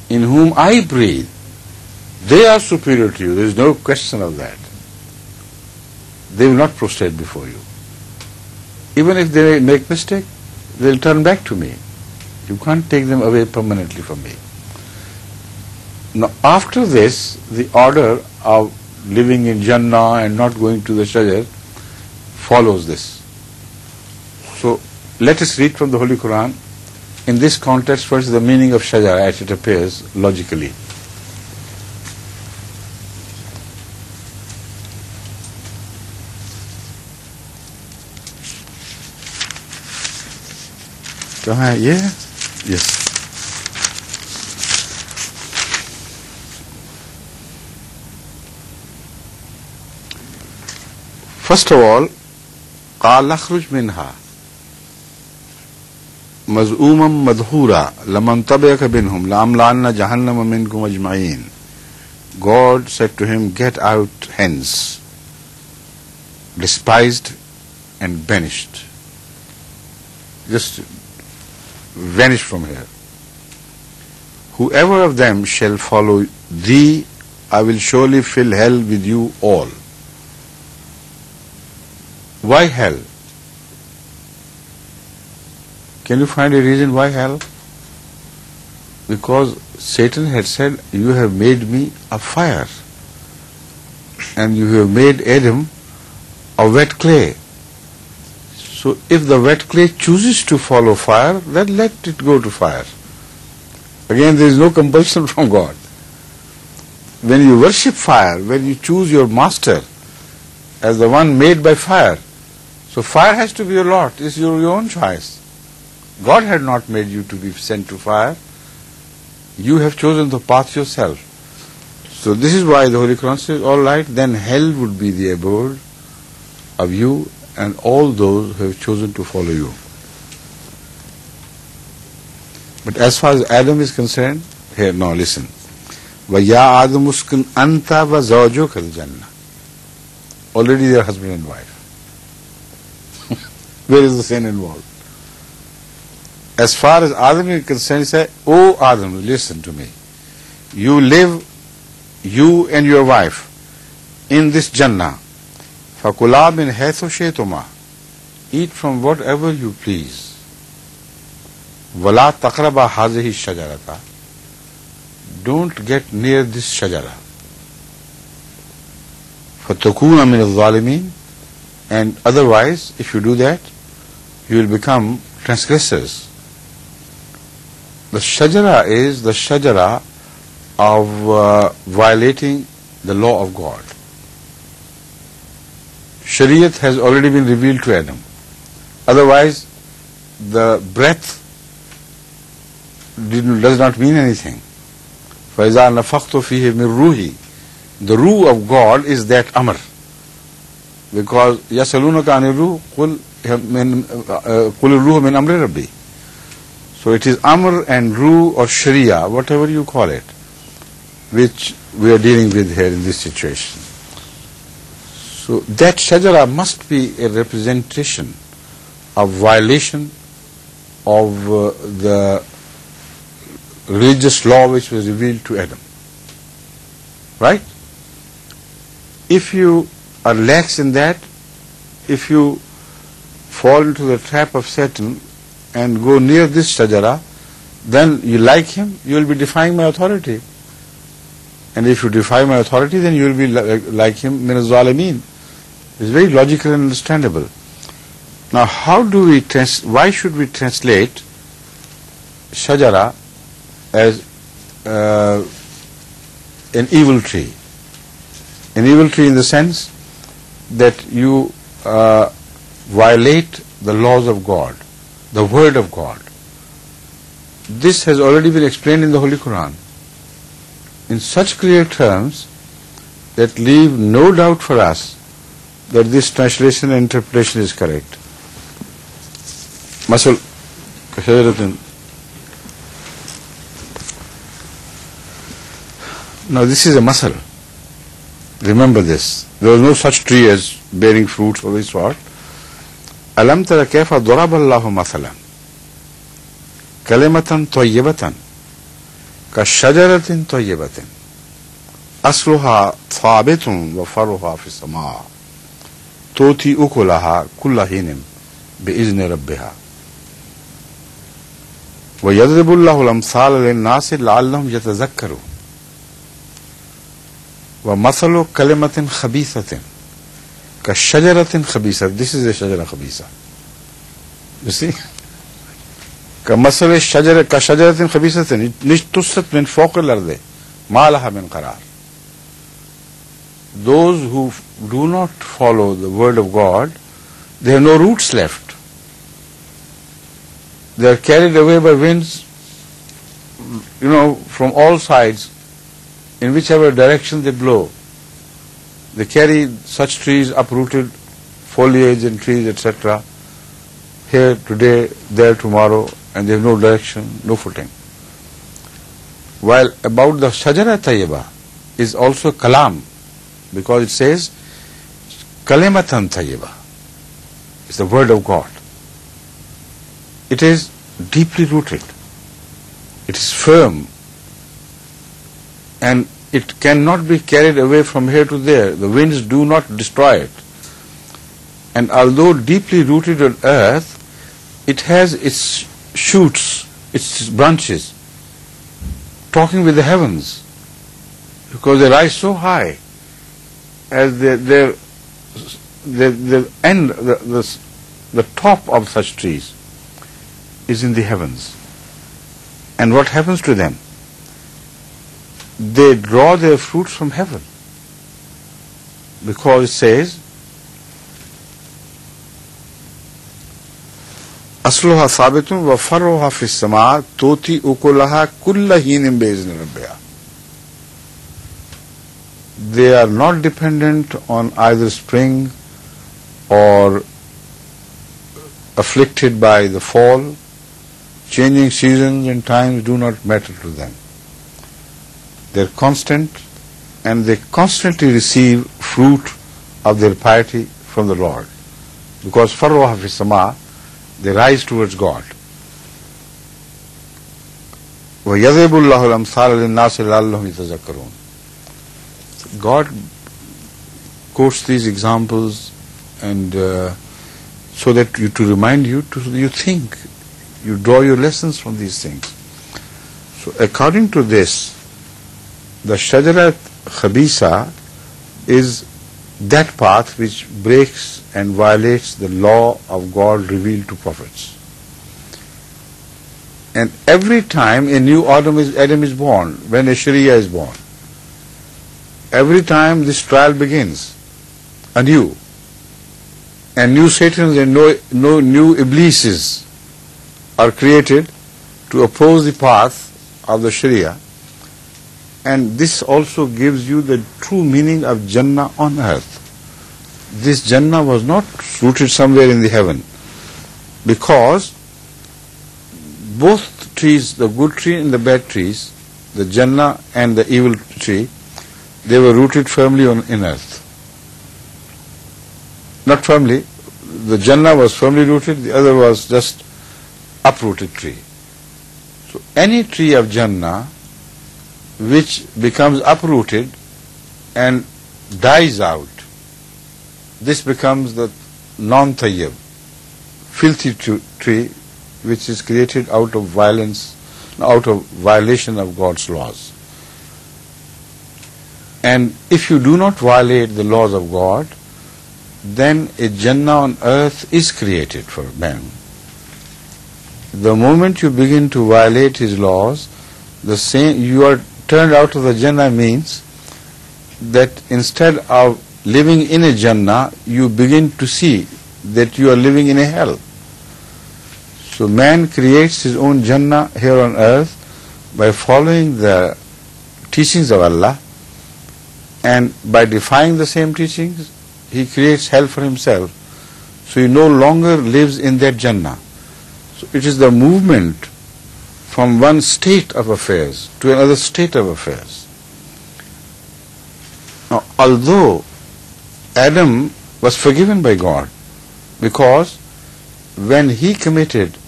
in whom I breathe, they are superior to you. There is no question of that. They will not prostrate before you. Even if they make mistake, they will turn back to me. You can't take them away permanently from me. Now, after this, the order of living in Jannah and not going to the shajar follows this. So, let us read from the Holy Quran. In this context, what is the meaning of shajar as it appears logically? कहाँ है ये? Yes. First of all, قال اخرج منها مذءوما مدحورا لمن تبعك منهم لأملأن جهنم منكم أجمعين. God said to him, get out hence, despised and banished. Just vanish from here. Whoever of them shall follow thee, I will surely fill hell with you all. Why hell? Can you find a reason why hell? Because Satan had said, you have made me a fire, and you have made Adam a wet clay. So if the wet clay chooses to follow fire, then let it go to fire. Again, there is no compulsion from God. When you worship fire, when you choose your master as the one made by fire, so fire has to be your Lord. It's your own choice. God had not made you to be sent to fire. You have chosen the path yourself. So this is why the Holy Quran says, all right, then hell would be the abode of you and all those who have chosen to follow you. But as far as Adam is concerned, here, now listen. وَيَا آدَمُ اسْكُنْ أَنْتَ وَزَوْجُكَ الْجَنَّةَ. Already they are husband and wife. Where is the sin involved? As far as Adam is concerned, he said, oh Adam, listen to me. You live, you and your wife, in this Jannah. فَكُلَا مِنْ حَيْثُ شِئْتُمَا. Eat from whatever you please. وَلَا تَقْرَبَا هَذِهِ الشَّجَرَةَ. Don't get near this shajara. فَتَكُونَ مِنَ الظَّالِمِينَ. And otherwise, if you do that, you will become transgressors. The shajara is the shajara of violating the law of God. Shariat has already been revealed to Adam. Otherwise, the breath does not mean anything. فَإِذَا نَفَخْتُ فِيهِ مِنْ رُوحِي. The ruh of God is that amr. Because يَسَلُونَكَ عَنِ الرُّوحِ قُلْ الرُّوحُ مِنْ أَمْرِ رَبِّي. So it is amr and ruh or sharia, whatever you call it, which we are dealing with here in this situation. So that shajara must be a representation of violation of the religious law which was revealed to Adam. Right? If you are lax in that, if you fall into the trap of Satan and go near this shajara, then you like him, you will be defying my authority. And if you defy my authority, then you will be like him, min az-zalimin. It's very logical and understandable. Now, why should we translate shajara as an evil tree? An evil tree in the sense that you violate the laws of God, the word of God. This has already been explained in the Holy Quran in such clear terms that leave no doubt for us that this translation and interpretation is correct. Masal kasharatin. Now this is a masal. Remember this. There was no such tree as bearing fruits of this sort. Alam tara kayfa daraba Allahu mathalan kalimatan tayyibatan كَالشَّجَرَةٍ طَيِّبَةٍ أَصْلُهَا ثَابِتٌ وَفَرْعُهَا فِي السَّمَاءِ تُؤْتِي أُكُلَهَا كُلَّ حِينٍ بِإِذْنِ رَبِّهَا وَيَضْرِبُ اللَّهُ الْأَمْثَالَ لِلنَّاسِ لَعَلَّهُمْ يَتَذَكَّرُونَ وَمَثَلُ كَلِمَةٍ خَبِيثَةٍ كَالشَّجَرَةٍ خَبِيثَةٍ. This is a shajara khabisa. You see? كمثل الشجرة كشجرة خبيثة اجتثت من فوق الأرض ما لها من قرار. Those who do not follow the word of God, they have no roots left. They are carried away by winds, from all sides, in whichever direction they blow. They carry such trees, uprooted foliage and trees, etc. Here today, there tomorrow, and they have no direction, no footing. While about the Shajara Tayyiba is also Kalam, because it says Kalimatan Tayyiba. It's the word of God. It is deeply rooted. It is firm. And it cannot be carried away from here to there. The winds do not destroy it. And although deeply rooted on earth, it has its shoots, its branches, talking with the heavens, because they rise so high as the end, the top of such trees is in the heavens. And what happens to them? They draw their fruits from heaven, because it says أصلها ثابت وفرعها في السماء تؤتي أكلها كل حين بإذن ربها. They are not dependent on either spring or afflicted by the fall. Changing seasons and times do not matter to them. They are constant, and they constantly receive fruit of their piety from the Lord, because farwaha fi sama, they rise towards God. وَيَضْرِبُ اللَّهُ الْأَمْثَالَ لِلنَّاسِ لَعَلَّهُمْ يَتَذَكَّرُونَ. God quotes these examples and so that to remind you, you think, you draw your lessons from these things. So according to this, the Shajara Khabisa is that path which breaks and violates the law of God revealed to prophets. And every time a new Adam is born, when a Sharia is born, every time this trial begins anew, and new Satans and no new Iblises are created to oppose the path of the Sharia. And this also gives you the true meaning of Jannah on earth. This Jannah was not rooted somewhere in the heaven, because both trees, the good tree and the bad trees, the Jannah and the evil tree, they were rooted firmly in earth. Not firmly, the Jannah was firmly rooted, the other was just uprooted tree. So any tree of Jannah which becomes uprooted and dies out, this becomes the non-tayyib, filthy tree, which is created out of violence, out of violation of God's laws. And if you do not violate the laws of God, then a Jannah on earth is created for man. The moment you begin to violate His laws, the same you are turned out of the Jannah means that instead of living in a Jannah, you begin to see that you are living in a hell. So man creates his own Jannah here on earth by following the teachings of Allah, and by defying the same teachings, he creates hell for himself. So he no longer lives in that Jannah. So it is the movement from one state of affairs to another state of affairs. Now, although Adam was forgiven by God, because when he committed